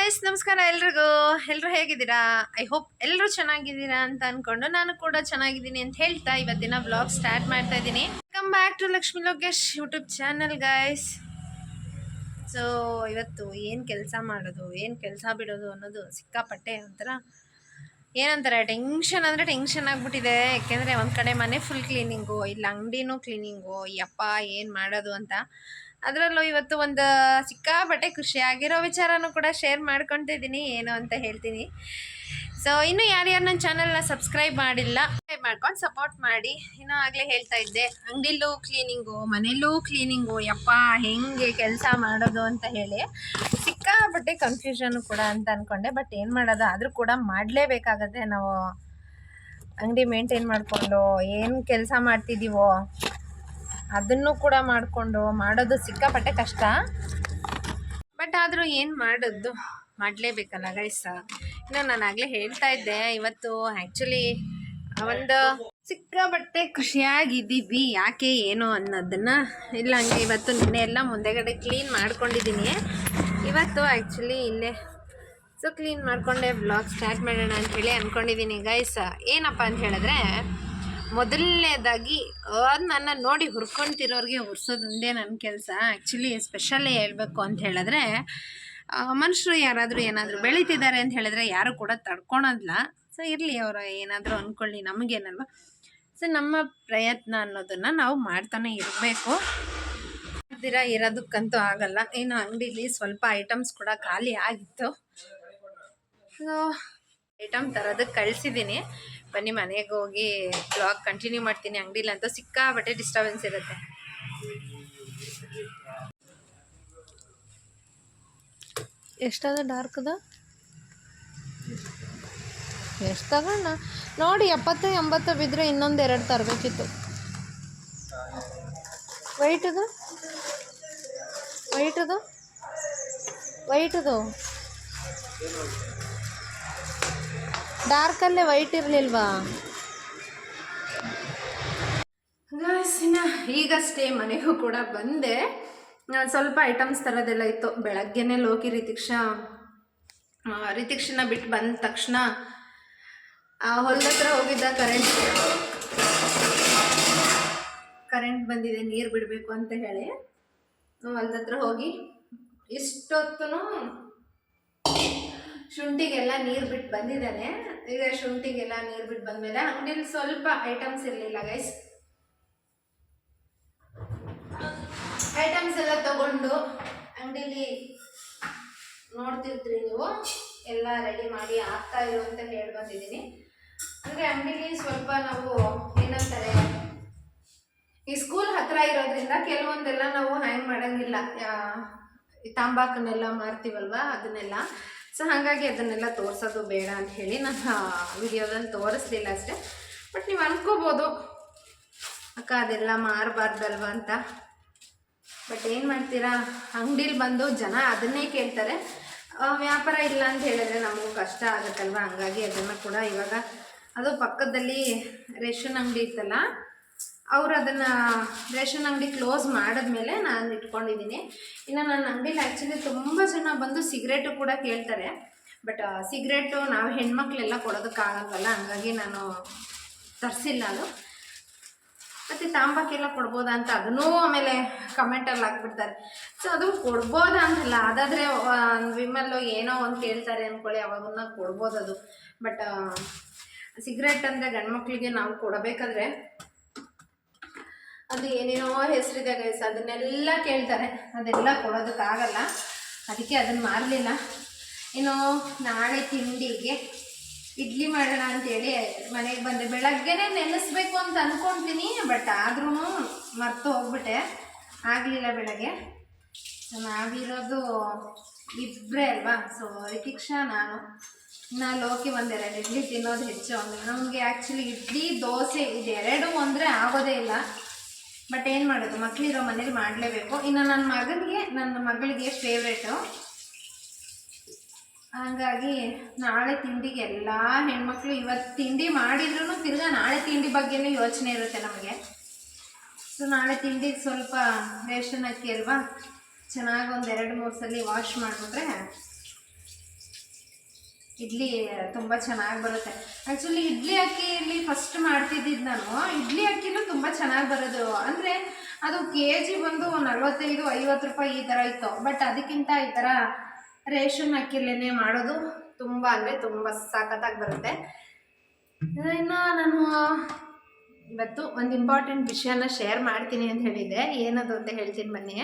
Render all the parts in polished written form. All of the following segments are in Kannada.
ಗಾಯ್ಸ್ ನಮಸ್ಕಾರ ಎಲ್ಲರೂ ಹೇಗಿದ್ದೀರಾ? ಐ ಹೋಪ್ ಎಲ್ಲರೂ ಚೆನ್ನಾಗಿದ್ದೀರಾ ಅಂತ ಅನ್ಕೊಂಡು ನಾನು ಕೂಡ ಚೆನ್ನಾಗಿದ್ದೀನಿ ಅಂತ ಹೇಳ್ತಾ ಇವತ್ತಿನ ವ್ಲಾಗ್ ಸ್ಟಾರ್ಟ್ ಮಾಡ್ತಾ ಇದ್ದೀನಿ. Welcome back to Lakshmi Lokesh YouTube channel guys. So ಇವತ್ತು ಏನು ಕೆಲಸ ಮಾಡೋದು ಏನು ಕೆಲಸ ಬಿಡೋದು ಅನ್ನೋದು ಸಿಕ್ಕಾಪಟ್ಟೆ ಒಂಥರ ಏನಂತಾರೆ ಟೆನ್ಷನ್ ಅಂದರೆ ಟೆನ್ಷನ್ ಆಗಿಬಿಟ್ಟಿದೆ. ಯಾಕೆಂದರೆ ಒಂದು ಕಡೆ ಮನೆ ಫುಲ್ ಕ್ಲೀನಿಂಗು, ಇಲ್ಲ ಅಂಗಡಿನೂ ಕ್ಲೀನಿಂಗು, ಯಪ್ಪ ಏನು ಮಾಡೋದು ಅಂತ. ಅದರಲ್ಲೂ ಇವತ್ತು ಒಂದು ಸಿಕ್ಕಾಪಟ್ಟೆ ಖುಷಿಯಾಗಿರೋ ವಿಚಾರನೂ ಕೂಡ ಶೇರ್ ಮಾಡ್ಕೊತಿದ್ದೀನಿ, ಏನು ಅಂತ ಹೇಳ್ತೀನಿ. ಸೊ ಇನ್ನೂ ಯಾರ್ಯಾರು ನನ್ನ ಚಾನಲ್ನ ಸಬ್ಸ್ಕ್ರೈಬ್ ಮಾಡಿಲ್ಲ ಸಬ್ಸ್ಕ್ರೈಬ್ ಮಾಡ್ಕೊಂಡು ಸಪೋರ್ಟ್ ಮಾಡಿ. ಇನ್ನೂ ಆಗಲೇ ಹೇಳ್ತಾ ಇದ್ದೆ ಅಂಗಡಿಲೂ ಕ್ಲೀನಿಂಗು ಮನೆಯಲ್ಲೂ ಕ್ಲೀನಿಂಗು, ಯಪ್ಪ ಹೆಂಗೆ ಕೆಲಸ ಮಾಡೋದು ಅಂತ ಹೇಳಿ ಸಿಕ್ಕಾಪಟ್ಟೆ ಕನ್ಫ್ಯೂಷನ್ ಕೂಡ ಅಂತ ಅಂದ್ಕೊಂಡೆ. ಬಟ್ ಏನು ಮಾಡೋದು, ಆದರೂ ಕೂಡ ಮಾಡಲೇಬೇಕಾಗತ್ತೆ. ನಾವು ಅಂಗಡಿ ಮೇಂಟೈನ್ ಮಾಡಿಕೊಂಡು ಏನು ಕೆಲಸ ಮಾಡ್ತಿದ್ದೀವೋ ಅದನ್ನು ಕೂಡ ಮಾಡಿಕೊಂಡು ಮಾಡೋದು ಸಿಕ್ಕಾಪಟ್ಟೆ ಕಷ್ಟ. ಬಟ್ ಆದರೂ ಏನು ಮಾಡೋದು, ಮಾಡಲೇಬೇಕಲ್ಲ ಗೈಸ್. ಇನ್ನು ನಾನು ಆಗಲೇ ಹೇಳ್ತಾ ಇದ್ದೆ ಇವತ್ತು ಆ್ಯಕ್ಚುಲಿ ಒಂದು ಸಿಕ್ಕಾಪಟ್ಟೆ ಖುಷಿಯಾಗಿದ್ದೀವಿ. ಯಾಕೆ ಏನು ಅನ್ನೋದನ್ನು ಇಲ್ಲ ಹಂಗೆ ಇವತ್ತು ನಿನ್ನೆ ಎಲ್ಲ ಮುಂದೆಗಡೆ ಕ್ಲೀನ್ ಮಾಡ್ಕೊಂಡಿದ್ದೀನಿ. ಇವತ್ತು ಆ್ಯಕ್ಚುಲಿ ಇಲ್ಲೇ ಸೊ ಕ್ಲೀನ್ ಮಾಡಿಕೊಂಡೆ ವ್ಲಾಗ್ ಸ್ಟಾರ್ಟ್ ಮಾಡೋಣ ಅಂಥೇಳಿ ಅಂದ್ಕೊಂಡಿದ್ದೀನಿ ಗೈಸ್. ಏನಪ್ಪ ಅಂತ ಹೇಳಿದ್ರೆ, ಮೊದಲನೇದಾಗಿ ನನ್ನ ನೋಡಿ ಹುರ್ಕೊತಿರೋರಿಗೆ ಹುರ್ಸೋದೊಂದೇ ನನ್ನ ಕೆಲಸ. ಆ್ಯಕ್ಚುಲಿ ಸ್ಪೆಷಲಿ ಹೇಳಬೇಕು ಅಂತ ಹೇಳಿದ್ರೆ, ಮನುಷ್ಯರು ಯಾರಾದರೂ ಏನಾದರೂ ಬೆಳೀತಿದ್ದಾರೆ ಅಂತ ಹೇಳಿದ್ರೆ ಯಾರು ಕೂಡ ತಡ್ಕೊಳೋದಿಲ್ಲ. ಸೊ ಇರಲಿ, ಅವರು ಏನಾದರೂ ಅಂದ್ಕೊಳ್ಳಿ, ನಮಗೇನಲ್ವ. ಸೊ ನಮ್ಮ ಪ್ರಯತ್ನ ಅನ್ನೋದನ್ನು ನಾವು ಮಾಡ್ತಾನೆ ಇರಬೇಕು. ಇರೋದಕ್ಕಂತೂ ಆಗಲ್ಲ. ಇನ್ನು ಅಂಗಡಿಲಿ ಸ್ವಲ್ಪ ಐಟಮ್ಸ್ ಕೂಡ ಖಾಲಿ ಆಗಿತ್ತು. ಸೊ ಐಟಮ್ ತರೋದಕ್ಕೆ ಕಳಿಸಿದ್ದೀನಿ. ಬನ್ನಿ ಮನೆಗೆ ಹೋಗಿ ಬ್ಲಾಗ್ ಕಂಟಿನ್ಯೂ ಮಾಡ್ತೀನಿ. ಅಂಗಡಿಲಂತೂ ಸಿಕ್ಕಾಬಟ್ಟೆ ಡಿಸ್ಟರ್ಬೆನ್ಸ್ ಇರುತ್ತೆ. ಎಷ್ಟದ ಡಾರ್ಕ್ದ ಎಷ್ಟು ತಗೋಣ ನೋಡಿ. 70-80 ಬಿದ್ದರೆ ಇನ್ನೊಂದು 2 ತರಬೇಕಿತ್ತು. ವೈಟದು ಡಾರ್ಕಲ್ಲೇ ವೈಟ್ ಇರಲಿಲ್ವಾ? ಈಗಷ್ಟೇ ಮನೆಗೂ ಕೂಡ ಬಂದೆ. ಸ್ವಲ್ಪ ಐಟಮ್ಸ್ ತರೋದೆಲ್ಲ ಇತ್ತು. ಬೆಳಗ್ಗೆನೇ ಲೋಕಿ ರಿತಿಕ್ಷನ ಬಿಟ್ಟು ಬಂದ ತಕ್ಷಣ ಹೊಲದ ಹತ್ರ ಹೋಗಿದ್ದ. ಕರೆಂಟ್ ಬಂದಿದೆ, ನೀರು ಬಿಡಬೇಕು ಅಂತ ಹೇಳಿ ಹೊಲದ ಹತ್ರ ಹೋಗಿ ಇಷ್ಟೊತ್ತೂ ಶುಂಠಿಗೆಲ್ಲ ನೀರು ಬಿಟ್ಟು ಬಂದಿದ್ದಾನೆ. ಈಗ ಶುಂಠಿಗೆಲ್ಲ ನೀರು ಬಿಟ್ಟು ಬಂದಮೇಲೆ ಅಂಗಡಿಲಿ ಸ್ವಲ್ಪ ಐಟಮ್ಸ್ ಇರಲಿಲ್ಲ ಗೈಸ್. ಐಟಮ್ಸ್ ಎಲ್ಲ ತಗೊಂಡು ಅಂಗಡಿಲಿ ನೋಡ್ತಿರ್ತೀರಿ ನೀವು, ಎಲ್ಲ ರೆಡಿ ಮಾಡಿ ಆಗ್ತಾ ಇರು ಅಂತ ಹೇಳಿ ಬಂದಿದ್ದೀನಿ. ಅಂದರೆ ಅಂಗಡಿಲಿ ಸ್ವಲ್ಪ ನಾವು ಏನಂತಾರೆ, ಈ ಸ್ಕೂಲ್ ಹತ್ರ ಇರೋದ್ರಿಂದ ಕೆಲವೊಂದೆಲ್ಲ ನಾವು ಹ್ಯಾಂಗ್ ಮಾಡೋಂಗಿಲ್ಲ. ತಾಂಬಾಕನ್ನೆಲ್ಲ ಮಾರ್ತೀವಲ್ವ ಅದನ್ನೆಲ್ಲ. ಸೊ ಹಾಗಾಗಿ ಅದನ್ನೆಲ್ಲ ತೋರಿಸೋದು ಬೇಡ ಅಂತ ಹೇಳಿ ನಾನು ವಿಡಿಯೋದಲ್ಲಿ ತೋರಿಸ್ಲಿಲ್ಲ ಅಷ್ಟೇ. ಬಟ್ ನೀವು ಅನ್ಕೋಬೋದು ಅಕ್ಕ ಅದೆಲ್ಲ ಮಾರಬಾರ್ದಲ್ವ ಅಂತ. ಬಟ್ ಏನು ಮಾಡ್ತೀರಾ, ಅಂಗಡೀಲಿ ಬಂದು ಜನ ಅದನ್ನೇ ಕೇಳ್ತಾರೆ. ವ್ಯಾಪಾರ ಇಲ್ಲ ಅಂತ ಹೇಳಿದ್ರೆ ನಮಗೂ ಕಷ್ಟ ಆಗುತ್ತಲ್ವ. ಹಂಗಾಗಿ ಅದನ್ನು ಕೂಡ ಇವಾಗ ಅದು ಪಕ್ಕದಲ್ಲಿ ರೇಷನ್ ಅಂಗಡಿ ಇತ್ತಲ್ಲ, ಅವರು ಅದನ್ನು ರೇಷನ್ ಅಂಗಡಿ ಕ್ಲೋಸ್ ಮಾಡಿದ್ಮೇಲೆ ನಾನು ಇಟ್ಕೊಂಡಿದ್ದೀನಿ. ಇನ್ನು ನನ್ನ ಅಂಗಡಿಲಿ ಆ್ಯಕ್ಚುಲಿ ತುಂಬ ಜನ ಬಂದು ಸಿಗರೇಟು ಕೂಡ ಕೇಳ್ತಾರೆ. ಬಟ್ ಸಿಗರೇಟು ನಾವು ಹೆಣ್ಮಕ್ಳೆಲ್ಲ ಕೊಡೋದಕ್ಕಾಗಲ್ವಲ್ಲ, ಹಂಗಾಗಿ ನಾನು ತರಿಸಿಲ್ಲ ಅದು. ಮತ್ತು ತಾಂಬಾಕೆಲ್ಲ ಕೊಡ್ಬೋದಾ ಅಂತ ಅದನ್ನೂ ಆಮೇಲೆ ಕಮೆಂಟಲ್ಲಿ ಹಾಕ್ಬಿಡ್ತಾರೆ. ಸೊ ಅದು ಕೊಡ್ಬೋದಾ ಅಂತಲ್ಲ, ಅದಾದರೆ ವಿಮಲ್ಲು ಏನೋ ಒಂದು ಕೇಳ್ತಾರೆ ಅಂದ್ಕೊಳ್ಳಿ, ಅವಾಗನ್ನ ಕೊಡ್ಬೋದು ಅದು. ಬಟ್ ಸಿಗರೇಟ್ ಅಂದರೆ ಗಂಡು ಮಕ್ಕಳಿಗೆ ನಾವು ಕೊಡಬೇಕಾದ್ರೆ ಅದು ಏನೇನೋ ಹೆಸರಿದೆ ಗೈಸ್, ಅದನ್ನೆಲ್ಲ ಕೇಳ್ತಾರೆ. ಅದೆಲ್ಲ ಕೊಡೋದಕ್ಕಾಗಲ್ಲ, ಅದಕ್ಕೆ ಅದನ್ನು ಮಾರಲಿಲ್ಲ. ಇನ್ನು ನಾಳೆ ತಿಂಡಿಗೆ ಇಡ್ಲಿ ಮಾಡೋಣ ಅಂತೇಳಿ ಮನೆಗೆ ಬಂದೆ. ಬೆಳಗ್ಗೆನೇ ನೆನೆಸ್ಬೇಕು ಅಂತ ಅಂದ್ಕೊಳ್ತೀನಿ, ಬಟ್ ಆದ್ರೂ ಮರ್ತು ಹೋಗ್ಬಿಟ್ಟೆ, ಆಗಲಿಲ್ಲ ಬೆಳಗ್ಗೆ. ನಾವಿರೋದು ಇಬ್ಬರೇ ಅಲ್ವಾ. ಸೊ ರಿತಿಕ್ಷಾ ನಾನು ಲೋಕಿ 1-2 ಇಡ್ಲಿ ತಿನ್ನೋದು ಹೆಚ್ಚು. ನಮಗೆ ಆ್ಯಕ್ಚುಲಿ ಇಡ್ಲಿ ದೋಸೆ ಇದೆರಡು ಅಂದರೆ ಆಗೋದೇ ಇಲ್ಲ. ಬಟ್ ಏನು ಮಾಡೋದು, ಮಕ್ಕಳಿರೋ ಮನೇಲಿ ಮಾಡಲೇಬೇಕು. ಇನ್ನು ನನ್ನ ಮಗಳಿಗೆ ಫೇವ್ರೇಟು. ಹಾಗಾಗಿ ನಾಳೆ ತಿಂಡಿಗೆ ಎಲ್ಲ ಹೆಣ್ಮಕ್ಳು ಇವತ್ತು ತಿಂಡಿ ಮಾಡಿದ್ರೂ ತಿರ್ಗಾ ನಾಳೆ ತಿಂಡಿ ಬಗ್ಗೆನೇ ಯೋಚನೆ ಇರುತ್ತೆ ನಮಗೆ. ಸೊ ನಾಳೆ ತಿಂಡಿಗೆ ಸ್ವಲ್ಪ ರೇಷನ್ ಅಕ್ಕಿ ಅಲ್ವಾ, ಚೆನ್ನಾಗಿ ಒಂದು 2-3 ಸಲ ವಾಶ್ ಮಾಡಿಬಿಟ್ರೆ ಇಡ್ಲಿ ತುಂಬ ಚೆನ್ನಾಗಿ ಬರುತ್ತೆ. ಆ್ಯಕ್ಚುಲಿ ಇಡ್ಲಿ ಅಕ್ಕಿಯಲ್ಲಿ ಫಸ್ಟ್ ಮಾಡ್ತಿದ್ದಿದ್ದು ನಾನು. ಇಡ್ಲಿ ಅಕ್ಕಿನೂ ತುಂಬ ಚೆನ್ನಾಗಿ ಬರೋದು. ಅಂದರೆ ಅದು ಕೆಜಿ ಬಂದು 45-50 ರೂಪಾಯಿ ಈ ಥರ ಇತ್ತು. ಬಟ್ ಅದಕ್ಕಿಂತ ಈ ಥರ ರೇಷನ್ ಅಕ್ಕಿಲೇನೆ ಮಾಡೋದು ತುಂಬ ಅಂದರೆ ತುಂಬ ಸಖತ್ತಾಗಿ ಬರುತ್ತೆ. ಇನ್ನು ನಾನು ಇವತ್ತು ಒಂದು ಇಂಪಾರ್ಟೆಂಟ್ ವಿಷಯನ ಶೇರ್ ಮಾಡ್ತೀನಿ ಅಂತ ಹೇಳಿದ್ದೆ. ಏನದು ಅಂತ ಹೇಳ್ತೀನಿ ಬನ್ನಿ.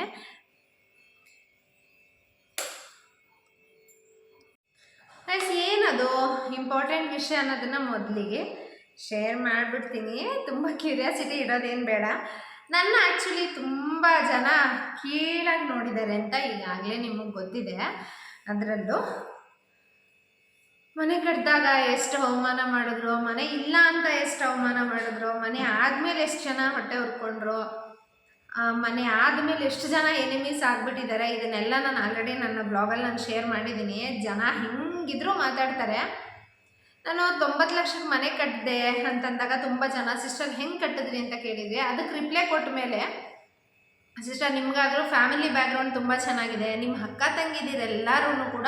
ಏನದು ಇಂಪಾರ್ಟೆಂಟ್ ವಿಷಯ ಅನ್ನೋದನ್ನು ಮೊದಲಿಗೆ ಶೇರ್ ಮಾಡಿಬಿಡ್ತೀನಿ. ತುಂಬ ಕ್ಯೂರಿಯಾಸಿಟಿ ಇರೋದೇನು ಬೇಡ. ನನ್ನ ಆ್ಯಕ್ಚುಲಿ ತುಂಬ ಜನ ಕೀಳಾಗಿ ನೋಡಿದ್ದಾರೆ ಅಂತ ಈಗಾಗಲೇ ನಿಮಗೆ ಗೊತ್ತಿದೆ. ಅದರಲ್ಲೂ ಮನೆ ಕಟ್ಟಿದಾಗ ಎಷ್ಟು ಅವಮಾನ ಮಾಡಿದ್ರು, ಮನೆ ಇಲ್ಲ ಅಂತ ಎಷ್ಟು ಅವಮಾನ ಮಾಡಿದ್ರು, ಮನೆ ಆದಮೇಲೆ ಎಷ್ಟು ಜನ ಹೊಟ್ಟೆ ಹುರ್ಕೊಂಡ್ರು, ಮನೆ ಆದಮೇಲೆ ಎಷ್ಟು ಜನ ಎನಿಮೀಸ್ ಆಗಿಬಿಟ್ಟಿದ್ದಾರೆ. ಇದನ್ನೆಲ್ಲ ನಾನು ಆಲ್ರೆಡಿ ನನ್ನ ಬ್ಲಾಗಲ್ಲಿ ನಾನು ಶೇರ್ ಮಾಡಿದ್ದೀನಿ. ಜನ ಹಿಂಗಿದ್ರೂ ಮಾತಾಡ್ತಾರೆ. ನಾನು 90 ಲಕ್ಷಕ್ಕೆ ಮನೆ ಕಟ್ಟಿದೆ ಅಂತಂದಾಗ ತುಂಬ ಜನ ಸಿಸ್ಟರ್ ಹೆಂಗೆ ಕಟ್ಟಿದ್ರಿ ಅಂತ ಕೇಳಿದ್ವಿ. ಅದಕ್ಕೆ ರಿಪ್ಲೈ ಕೊಟ್ಟ ಮೇಲೆ, ಸಿಸ್ಟರ್ ನಿಮಗಾದರೂ ಫ್ಯಾಮಿಲಿ ಬ್ಯಾಕ್ಗ್ರೌಂಡ್ ತುಂಬ ಚೆನ್ನಾಗಿದೆ, ನಿಮ್ಮ ಅಕ್ಕ ತಂಗಿದಿರೆಲ್ಲರೂ ಕೂಡ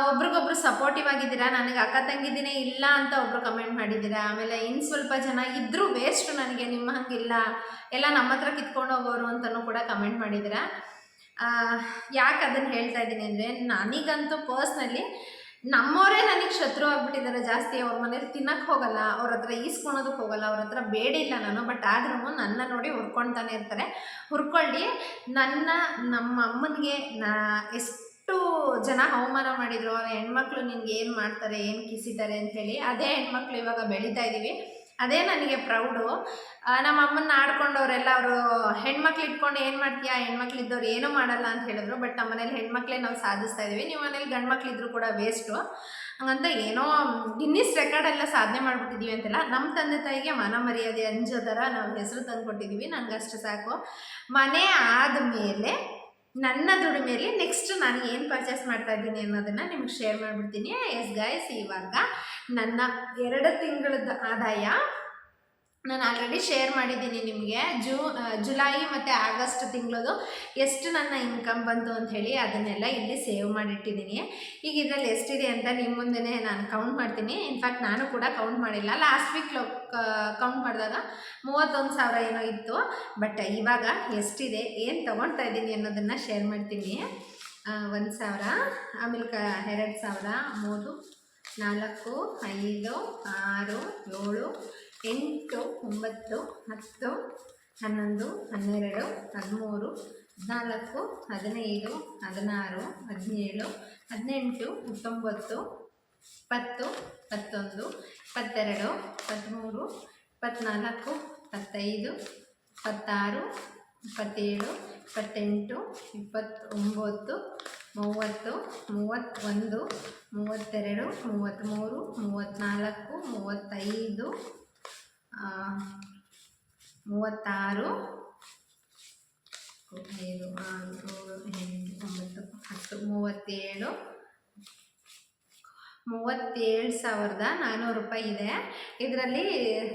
ಒಬ್ರಿಗೊಬ್ರು ಸಪೋರ್ಟಿವ್ ಆಗಿದ್ದೀರಾ. ನನಗೆ ಅಕ್ಕ ತಂಗಿದಿನೇ ಇಲ್ಲ ಅಂತ ಒಬ್ಬರು ಕಮೆಂಟ್ ಮಾಡಿದ್ದೀರಾ. ಆಮೇಲೆ ಇನ್ನು ಸ್ವಲ್ಪ ಜನ ಇದ್ದರೂ ವೇಸ್ಟು, ನನಗೆ ನಿಮ್ಮ ಹಂಗಿಲ್ಲ, ಎಲ್ಲ ನಮ್ಮ ಹತ್ರ ಕಿತ್ಕೊಂಡು ಹೋಗೋರು ಅಂತಲೂ ಕೂಡ ಕಮೆಂಟ್ ಮಾಡಿದ್ದೀರಾ. ಯಾಕೆ ಅದನ್ನು ಹೇಳ್ತಾ ಇದ್ದೀನಿ ಅಂದರೆ, ನನಗಂತೂ ಪರ್ಸ್ನಲಿ ನಮ್ಮವರೇ ನನಗೆ ಶತ್ರು ಆಗಿಬಿಟ್ಟಿದ್ದಾರೆ ಜಾಸ್ತಿ. ಅವ್ರ ಮನೇಲಿ ತಿನ್ನಕ್ಕೆ ಹೋಗಲ್ಲ, ಅವ್ರ ಹತ್ರ ಈಸ್ಕೊಳೋದಕ್ಕೆ ಹೋಗಲ್ಲ, ಅವ್ರ ಹತ್ರ ಬೇಡಿಲ್ಲ ನಾನು. ಬಟ್ ಆದ್ರೂ ನನ್ನ ನೋಡಿ ಹುರ್ಕೊಳ್ತಾನೆ ಇರ್ತಾರೆ. ಹುರ್ಕೊಳ್ಳಿ. ನಮ್ಮ ಅಮ್ಮನಿಗೆ ಎಷ್ಟು ಜನ ಅವಮಾನ ಮಾಡಿದ್ರು, ಹೆಣ್ಮಕ್ಳು ನಿನ್ಗೆ ಏನು ಮಾಡ್ತಾರೆ, ಏನು ಕಿಸಿತಾರೆ ಅಂಥೇಳಿ. ಅದೇ ಹೆಣ್ಮಕ್ಳು ಇವಾಗ ಬೆಳೀತಾ ಇದ್ದೀವಿ. ಅದೇ ನನಗೆ ಪ್ರೌಡು. ನಮ್ಮ ಅಮ್ಮನ್ನ ಆಡ್ಕೊಂಡವರೆಲ್ಲ ಅವರು ಹೆಣ್ಮಕ್ಳು ಇಟ್ಕೊಂಡು ಏನು ಮಾಡ್ತೀಯಾ, ಹೆಣ್ಮಕ್ಳಿದ್ದವ್ರು ಏನೂ ಮಾಡಲ್ಲ ಅಂತ ಹೇಳಿದ್ರು. ಬಟ್ ನಮ್ಮ ಮನೇಲಿ ಹೆಣ್ಮಕ್ಳೇ ನಾವು ಸಾಧಿಸ್ತಾ ಇದ್ದೀವಿ. ನಿಮ್ಮ ಮನೇಲಿ ಗಂಡು ಮಕ್ಳಿದ್ರು ಕೂಡ ವೇಸ್ಟು. ಹಂಗಂತ ಏನೋ ಗಿನ್ನಿಸ್ ರೆಕಾರ್ಡೆಲ್ಲ ಸಾಧನೆ ಮಾಡಿಬಿಟ್ಟಿದ್ದೀವಿ ಅಂತೆಲ್ಲ. ನಮ್ಮ ತಂದೆ ತಾಯಿಗೆ ಮನ ಮರ್ಯಾದೆ ಅಂಜೋ ಥರ ನಾವು ಹೆಸರು ತಂದು ಕೊಟ್ಟಿದ್ದೀವಿ. ನನಗಷ್ಟು ಸಾಕು. ಮನೆ ಆದಮೇಲೆ ನನ್ನ ದುಡಿಮೆಯಲ್ಲಿ ನೆಕ್ಸ್ಟ್ ನಾನು ಏನು ಪರ್ಚೇಸ್ ಮಾಡ್ತಾ ಇದ್ದೀನಿ ಅನ್ನೋದನ್ನು ನಿಮ್ಗೆ ಶೇರ್ ಮಾಡಿಬಿಡ್ತೀನಿ. ಎಸ್ ಗೈಸ್, ಇವಾಗ ನನ್ನ 2 ತಿಂಗಳದ್ದು ಆದಾಯ ನಾನು ಆಲ್ರೆಡಿ ಶೇರ್ ಮಾಡಿದ್ದೀನಿ ನಿಮಗೆ. ಜುಲೈ ಮತ್ತು ಆಗಸ್ಟ್ ತಿಂಗಳದು ಎಷ್ಟು ನನ್ನ ಇನ್ಕಮ್ ಬಂತು ಅಂಥೇಳಿ ಅದನ್ನೆಲ್ಲ ಇಲ್ಲಿ ಸೇವ್ ಮಾಡಿಟ್ಟಿದ್ದೀನಿ. ಈಗ ಇದರಲ್ಲಿ ಎಷ್ಟಿದೆ ಅಂತ ನಿಮ್ಮ ಮುಂದೆ ನಾನು ಕೌಂಟ್ ಮಾಡ್ತೀನಿ. ಇನ್ಫ್ಯಾಕ್ಟ್ ನಾನು ಕೂಡ ಕೌಂಟ್ ಮಾಡಿಲ್ಲ. ಲಾಸ್ಟ್ ವೀಕ್ ಕೌಂಟ್ ಮಾಡಿದಾಗ 31,000 ಏನೋ ಇತ್ತು. ಬಟ್ ಇವಾಗ ಎಷ್ಟಿದೆ, ಏನು ತೊಗೊಳ್ತಾ ಇದ್ದೀನಿ ಅನ್ನೋದನ್ನು ಶೇರ್ ಮಾಡ್ತೀನಿ. 1,000, ಆಮೇಲೆ 2,000, 3, 4, 5, 6, 7, 8, 9, 10, 11, 12, 13, 14, 15, 16, 17, 18, 19, 20, 21, 22, 23, 24, 25, 26, 27, 28, 29, 30, 31, 32, 33, 34, 35, 36, 5, 6, 7, 8, 9, 10, 37,400 ರೂಪಾಯಿ ಇದೆ. ಇದರಲ್ಲಿ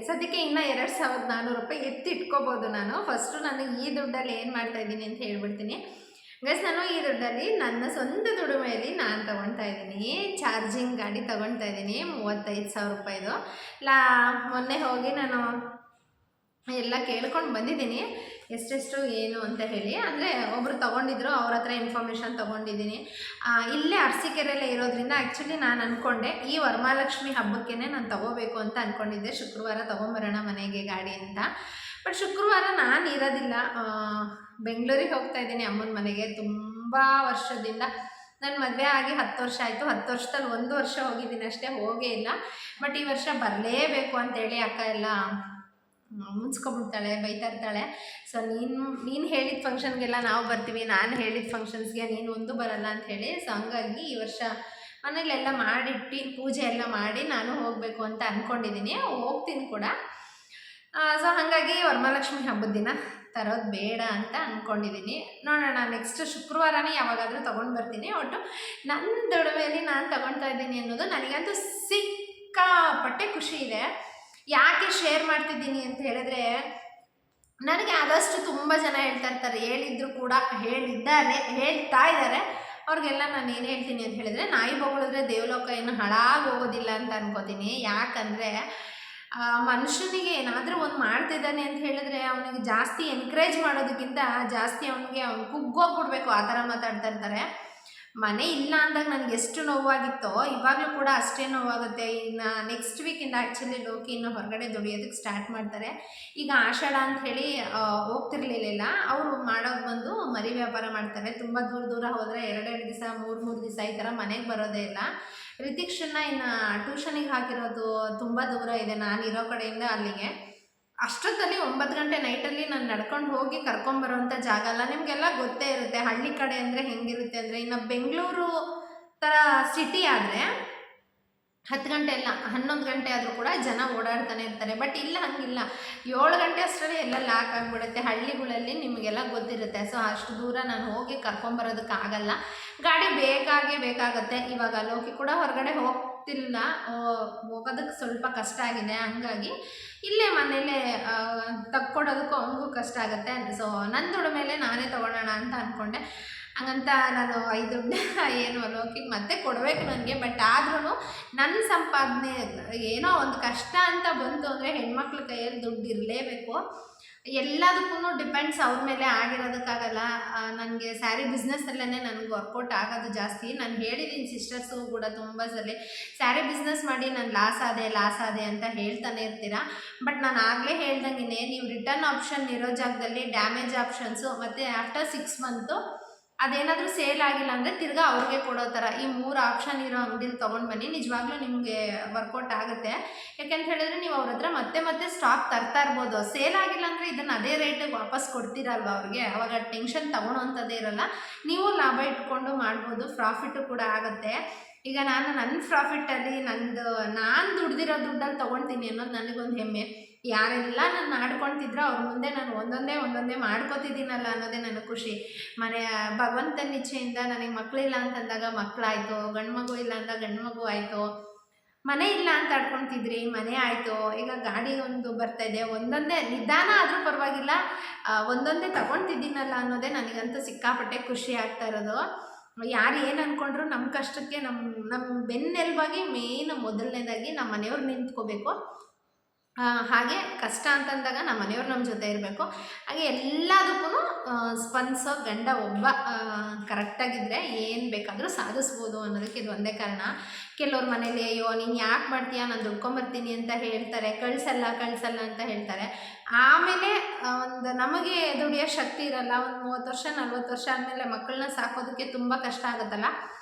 ಸದ್ಯಕ್ಕೆ ಇನ್ನೂ 2,400 ರೂಪಾಯಿ ಎತ್ತಿಟ್ಕೋಬೋದು ನಾನು. ಫಸ್ಟು ನನಗೆ ಈ ದುಡ್ಡಲ್ಲಿ ಏನು ಮಾಡ್ತಾಯಿದ್ದೀನಿ ಅಂತ ಹೇಳ್ಬಿಡ್ತೀನಿ ಗೈಸ್. ನಾನು ಈ ದುಡ್ಡಲ್ಲಿ ನನ್ನ ಸ್ವಂತ ದುಡಿಮೆಯಲ್ಲಿ ನಾನು ತೊಗೊಳ್ತಾ ಇದ್ದೀನಿ. ಚಾರ್ಜಿಂಗ್ ಗಾಡಿ ತೊಗೊಳ್ತಾ ಇದ್ದೀನಿ 35,000 ರೂಪಾಯಿದು. ಮೊನ್ನೆ ಹೋಗಿ ನಾನು ಎಲ್ಲ ಕೇಳ್ಕೊಂಡು ಬಂದಿದ್ದೀನಿ ಎಷ್ಟೆಷ್ಟು ಏನು ಅಂತ ಹೇಳಿ. ಅಂದರೆ ಒಬ್ಬರು ತೊಗೊಂಡಿದ್ರು, ಅವ್ರ ಹತ್ರ ಇನ್ಫಾರ್ಮೇಷನ್ ತೊಗೊಂಡಿದ್ದೀನಿ. ಇಲ್ಲೇ ಅರಸೀಕೆರೆಯಲ್ಲೇ ಇರೋದ್ರಿಂದ ಆ್ಯಕ್ಚುಲಿ ನಾನು ಅಂದ್ಕೊಂಡೆ ಈ ವರಮಹಾಲಕ್ಷ್ಮಿ ಹಬ್ಬಕ್ಕೇ ನಾನು ತೊಗೋಬೇಕು ಅಂತ ಅಂದ್ಕೊಂಡಿದ್ದೆ. ಶುಕ್ರವಾರ ತೊಗೊಂಬರೋಣ ಮನೆಗೆ ಗಾಡಿ ಅಂತ. ಬಟ್ ಶುಕ್ರವಾರ ನಾನು ಇರೋದಿಲ್ಲ, ಬೆಂಗಳೂರಿಗೆ ಹೋಗ್ತಾ ಇದ್ದೀನಿ ಅಮ್ಮನ ಮನೆಗೆ. ತುಂಬ ವರ್ಷದಿಂದ ನನ್ನ ಮದುವೆ ಆಗಿ 10 ವರ್ಷ ಆಯಿತು. 10 ವರ್ಷದಲ್ಲಿ 1 ವರ್ಷ ಹೋಗಿದ್ದೀನಿ ಅಷ್ಟೇ, ಹೋಗೇ ಇಲ್ಲ. ಬಟ್ ಈ ವರ್ಷ ಬರಲೇಬೇಕು ಅಂತೇಳಿ ಅಕ್ಕ ಎಲ್ಲ ಮುನ್ಸ್ಕೊಬಿಡ್ತಾಳೆ, ಬೈತಾ ಇರ್ತಾಳೆ. ಸೊ ನೀನು ಹೇಳಿದ ಫಂಕ್ಷನ್ಗೆಲ್ಲ ನಾವು ಬರ್ತೀವಿ, ನಾನು ಹೇಳಿದ ಫಂಕ್ಷನ್ಸ್ಗೆ ನೀನು ಒಂದು ಬರಲ್ಲ ಅಂಥೇಳಿ. ಸೊ ಹಂಗಾಗಿ ಈ ವರ್ಷ ಮನೇಲೆಲ್ಲ ಮಾಡಿಟ್ಟು ಪೂಜೆ ಎಲ್ಲ ಮಾಡಿ ನಾನು ಹೋಗಬೇಕು ಅಂತ ಅಂದ್ಕೊಂಡಿದ್ದೀನಿ, ಹೋಗ್ತೀನಿ ಕೂಡ. ಸೊ ಹಾಗಾಗಿ ವರಮಹಾಲಕ್ಷ್ಮಿ ಹಬ್ಬದ ದಿನ ತರೋದು ಬೇಡ ಅಂತ ಅಂದ್ಕೊಂಡಿದ್ದೀನಿ. ನೋಡೋಣ, ನೆಕ್ಸ್ಟ್ ಶುಕ್ರವಾರನೇ ಯಾವಾಗಾದರೂ ತೊಗೊಂಡು ಬರ್ತೀನಿ. ಒಟ್ಟು ನನ್ನ ದುಡಿಮೆಯಲ್ಲಿ ನಾನು ತೊಗೊಳ್ತಾ ಇದ್ದೀನಿ ಅನ್ನೋದು ನನಗಂತೂ ಸಿಕ್ಕಾಪಟ್ಟೆ ಖುಷಿ ಇದೆ. ಯಾಕೆ ಶೇರ್ ಮಾಡ್ತಿದ್ದೀನಿ ಅಂತ ಹೇಳಿದ್ರೆ, ನನಗೆ ಆದಷ್ಟು ತುಂಬ ಜನ ಹೇಳ್ತಾ ಇರ್ತಾರೆ, ಹೇಳಿದ್ರು ಕೂಡ ಹೇಳ್ತಾ ಇದ್ದಾರೆ, ಅವ್ರಿಗೆಲ್ಲ ನಾನು ಏನು ಹೇಳ್ತೀನಿ ಅಂತ ಹೇಳಿದ್ರೆ, ನಾಯಿ ಬೊಗಳಿದ್ರೆ ದೇವಲೋಕ ಏನು ಹಾಳಾಗಿ ಹೋಗೋದಿಲ್ಲ ಅಂತ ಅನ್ಕೋತೀನಿ. ಯಾಕಂದರೆ ಮನುಷ್ಯನಿಗೆ ಏನಾದರೂ ಒಂದು ಮಾಡ್ತಿದ್ದಾನೆ ಅಂತ ಹೇಳಿದ್ರೆ ಅವನಿಗೆ ಜಾಸ್ತಿ ಎನ್ಕರೇಜ್ ಮಾಡೋದಕ್ಕಿಂತ ಜಾಸ್ತಿ ಅವನಿಗೆ ಅವ್ನು ಕುಗ್ಗೋಗ್ಬಿಡ್ಬೇಕು, ಆ ಥರ ಮಾತಾಡ್ತಾ ಇರ್ತಾರೆ. ಮನೆ ಇಲ್ಲ ಅಂದಾಗ ನನಗೆ ಎಷ್ಟು ನೋವಾಗಿತ್ತೋ ಇವಾಗಲೂ ಕೂಡ ಅಷ್ಟೇ ನೋವಾಗುತ್ತೆ. ಇನ್ನು ನೆಕ್ಸ್ಟ್ ವೀಕಿಂದ ಆ್ಯಕ್ಚುಲಿ ಲೋಕಿ ಇನ್ನು ಹೊರಗಡೆ ದುಡಿಯೋದಕ್ಕೆ ಸ್ಟಾರ್ಟ್ ಮಾಡ್ತಾರೆ. ಈಗ ಆಷಾಢ ಅಂತ ಹೇಳಿ ಹೋಗ್ತಿರ್ಲಿಲ್ಲ. ಅವರು ಮಾಡೋದು ಬಂದು ಮರಿ ವ್ಯಾಪಾರ ಮಾಡ್ತಾರೆ. ತುಂಬ ದೂರ ದೂರ ಹೋದರೆ 2 ದಿವಸ 3 ದಿವಸ ಈ ಥರ ಮನೆಗೆ ಬರೋದೇ ಇಲ್ಲ. ರಿತಿಕ್ಷನ್ನ ಇನ್ನು ಟ್ಯೂಷನಿಗೆ ಹಾಕಿರೋದು ತುಂಬ ದೂರ ಇದೆ, ನಾನಿರೋ ಕಡೆಯಿಂದ ಅಲ್ಲಿಗೆ. ಅಷ್ಟೊತ್ತಲ್ಲಿ 9 ಗಂಟೆ ನೈಟಲ್ಲಿ ನಾನು ನಡ್ಕೊಂಡು ಹೋಗಿ ಕರ್ಕೊಂಬರೋವಂಥ ಜಾಗ ಅಲ್ಲ. ನಿಮಗೆಲ್ಲ ಗೊತ್ತೇ ಇರುತ್ತೆ ಹಳ್ಳಿ ಕಡೆ ಅಂದರೆ ಹೆಂಗಿರುತ್ತೆ ಅಂದರೆ. ಇನ್ನು ಬೆಂಗಳೂರು ಥರ ಸಿಟಿ ಆದರೆ 10 ಗಂಟೆ ಇಲ್ಲ 11 ಗಂಟೆ ಆದರೂ ಕೂಡ ಜನ ಓಡಾಡ್ತಾನೆ ಇರ್ತಾರೆ. ಬಟ್ ಇಲ್ಲ ಹಂಗಿಲ್ಲ, 7 ಗಂಟೆ ಅಷ್ಟರಲ್ಲಿ ಎಲ್ಲ ಲಾಕ್ ಆಗಿಬಿಡುತ್ತೆ. ಹಳ್ಳಿಗಳಲ್ಲಿ ನಿಮಗೆಲ್ಲ ಗೊತ್ತಿರುತ್ತೆ. ಸೊ ಅಷ್ಟು ದೂರ ನಾನು ಹೋಗಿ ಕರ್ಕೊಂಬರೋದಕ್ಕಾಗಲ್ಲ, ಗಾಡಿ ಬೇಕಾಗುತ್ತೆ. ಇವಾಗ ಲೋಕಿ ಕೂಡ ಹೊರಗಡೆ ಹೋಗ್ತಿಲ್ಲ, ಹೋಗೋದಕ್ಕೆ ಸ್ವಲ್ಪ ಕಷ್ಟ ಆಗಿದೆ. ಹಂಗಾಗಿ ಇಲ್ಲೇ ಮನೇಲೇ ತಕ್ಕೊಡೋದಕ್ಕೂ ಅವನಿಗೂ ಕಷ್ಟ ಆಗುತ್ತೆ. ಸೊ ನನ್ನ ದುಡಿಮೇಲೆ ನಾನೇ ತೊಗೊಳೋಣ ಅಂತ ಅಂದ್ಕೊಂಡೆ. ಹಂಗಂತ ನಾನು 5 ದುಡ್ಡು ಏನು ಲೋಕಿಗೆ ಮತ್ತೆ ಕೊಡಬೇಕು ನನಗೆ. ಬಟ್ ಆದ್ರೂ ನನ್ನ ಸಂಪಾದನೆ ಏನೋ ಒಂದು ಕಷ್ಟ ಅಂತ ಬಂತು ಅಂದರೆ ಹೆಣ್ಮಕ್ಳ ಕೈಯಲ್ಲಿ ದುಡ್ಡು ಇರಲೇಬೇಕು. ಎಲ್ಲದಕ್ಕೂ ಡಿಪೆಂಡ್ಸ್ ಅವ್ರ ಮೇಲೆ ಆಗಿರೋದಕ್ಕಾಗಲ್ಲ. ನನಗೆ ಸ್ಯಾರಿ ಬಿಸ್ನೆಸ್ಸಲ್ಲೇ ನನಗೆ ವರ್ಕೌಟ್ ಆಗೋದು ಜಾಸ್ತಿ. ನಾನು ಹೇಳಿದ್ದೀನಿ ಸಿಸ್ಟರ್ಸು ಕೂಡ ತುಂಬ ಸಲ, ಸ್ಯಾರಿ ಬಿಸ್ನೆಸ್ ಮಾಡಿ ನಾನು ಲಾಸ್ ಆದೆ ಅಂತ ಹೇಳ್ತಾನೆ ಇರ್ತೀರಾ. ಬಟ್ ನಾನು ಆಗಲೇ ಹೇಳ್ದಂಗೆ ನೀವು ರಿಟರ್ನ್ ಆಪ್ಷನ್ ಇರೋ ಜಾಗದಲ್ಲಿ ಡ್ಯಾಮೇಜ್ ಆಪ್ಷನ್ಸು ಮತ್ತು ಆಫ್ಟರ್ 6 ಮಂತು ಅದೇನಾದರೂ ಸೇಲ್ ಆಗಿಲ್ಲ ಅಂದರೆ ತಿರ್ಗಾ ಅವ್ರಿಗೆ ಕೊಡೋ ಥರ ಈ 3 ಆಪ್ಷನ್ ಇರೋ ಅಂಗಡಿಲಿ ತೊಗೊಂಡು ಬನ್ನಿ. ನಿಜವಾಗ್ಲೂ ನಿಮಗೆ ವರ್ಕೌಟ್ ಆಗುತ್ತೆ. ಯಾಕೆಂತ ಹೇಳಿದ್ರೆ ನೀವು ಅವ್ರ ಹತ್ರ ಮತ್ತೆ ಸ್ಟಾಕ್ ತರ್ತಾ ಇರ್ಬೋದು. ಸೇಲ್ ಆಗಿಲ್ಲ ಅಂದರೆ ಇದನ್ನು ಅದೇ ರೇಟಿಗೆ ವಾಪಸ್ ಕೊಡ್ತೀರಲ್ವ ಅವ್ರಿಗೆ, ಅವಾಗ ಟೆನ್ಷನ್ ತೊಗೊಳೋವಂಥದ್ದೇ ಇರೋಲ್ಲ. ನೀವು ಲಾಭ ಇಟ್ಕೊಂಡು ಮಾಡ್ಬೋದು, ಪ್ರಾಫಿಟ್ಟು ಕೂಡ ಆಗುತ್ತೆ. ಈಗ ನಾನು ನನ್ನ ಪ್ರಾಫಿಟ್ಟಲ್ಲಿ ನಾನು ದುಡ್ದಿರೋ ದುಡ್ಡಲ್ಲಿ ತೊಗೊಳ್ತೀನಿ ಅನ್ನೋದು ನನಗೊಂದು ಹೆಮ್ಮೆ. ಯಾರೆಲ್ಲ ನನ್ನ ಆಡ್ಕೊತಿದ್ರೋ ಅವ್ರ ಮುಂದೆ ನಾನು ಒಂದೊಂದೇ ಮಾಡ್ಕೋತಿದ್ದೀನಲ್ಲ ಅನ್ನೋದೇ ನನಗೆ ಖುಷಿ. ಭಗವಂತನ ಇಚ್ಛೆಯಿಂದ ನನಗೆ ಮಕ್ಕಳಿಲ್ಲ ಅಂತಂದಾಗ ಮಕ್ಕಳಾಯಿತು, ಗಂಡು ಮಗು ಇಲ್ಲ ಅಂತ ಗಂಡು ಮಗು ಆಯಿತು, ಮನೆ ಇಲ್ಲ ಅಂತ ಆಡ್ಕೊತಿದ್ರಿ ಮನೆ ಆಯಿತು, ಈಗ ಗಾಡಿ ಒಂದು ಬರ್ತಾಯಿದೆ. ಒಂದೊಂದೇ ನಿಧಾನ ಆದರೂ ಪರವಾಗಿಲ್ಲ, ಒಂದೊಂದೇ ತಗೊತಿದ್ದೀನಲ್ಲ ಅನ್ನೋದೇ ನನಗಂತೂ ಸಿಕ್ಕಾಪಟ್ಟೆ ಖುಷಿ ಆಗ್ತಾ ಇರೋದು. ಯಾರು ಏನು ಅಂದ್ಕೊಂಡ್ರು ನಮ್ಮ ಕಷ್ಟಕ್ಕೆ ನಮ್ಮ ಬೆನ್ನೆಲುಬಾಗಿ ಮೇನ್ ಮೊದಲನೇದಾಗಿ ನಮ್ಮ ಮನೆಯವ್ರು ನಿಂತ್ಕೋಬೇಕು. ಹಾಗೆ ಕಷ್ಟ ಅಂತಂದಾಗ ನಮ್ಮ ಮನೆಯವ್ರು ನಮ್ಮ ಜೊತೆ ಇರಬೇಕು. ಹಾಗೆ ಎಲ್ಲದಕ್ಕೂ ಸ್ಪಂದಿಸೋ ಗಂಡ ಒಬ್ಬ ಕರೆಕ್ಟಾಗಿದ್ದರೆ ಏನು ಬೇಕಾದರೂ ಸಾಧಿಸ್ಬೋದು ಅನ್ನೋದಕ್ಕೆ ಇದು ಒಂದೇ ಕಾರಣ. ಕೆಲವ್ರ ಮನೇಲಿ ಅಯ್ಯೋ ನೀನು ಯಾಕೆ ಮಾಡ್ತೀಯಾ, ನಾನು ದುಡ್ಕೊಂಬರ್ತೀನಿ ಅಂತ ಹೇಳ್ತಾರೆ, ಕಳಿಸಲ್ಲ ಅಂತ ಹೇಳ್ತಾರೆ. ಆಮೇಲೆ ನಮಗೆ ದುಡಿಯೋ ಶಕ್ತಿ ಇರಲ್ಲ. ಒಂದು 30 ವರ್ಷ 40 ವರ್ಷ ಆದಮೇಲೆ ಮಕ್ಕಳನ್ನ ಸಾಕೋದಕ್ಕೆ ತುಂಬ ಕಷ್ಟ ಆಗುತ್ತಲ್ಲ,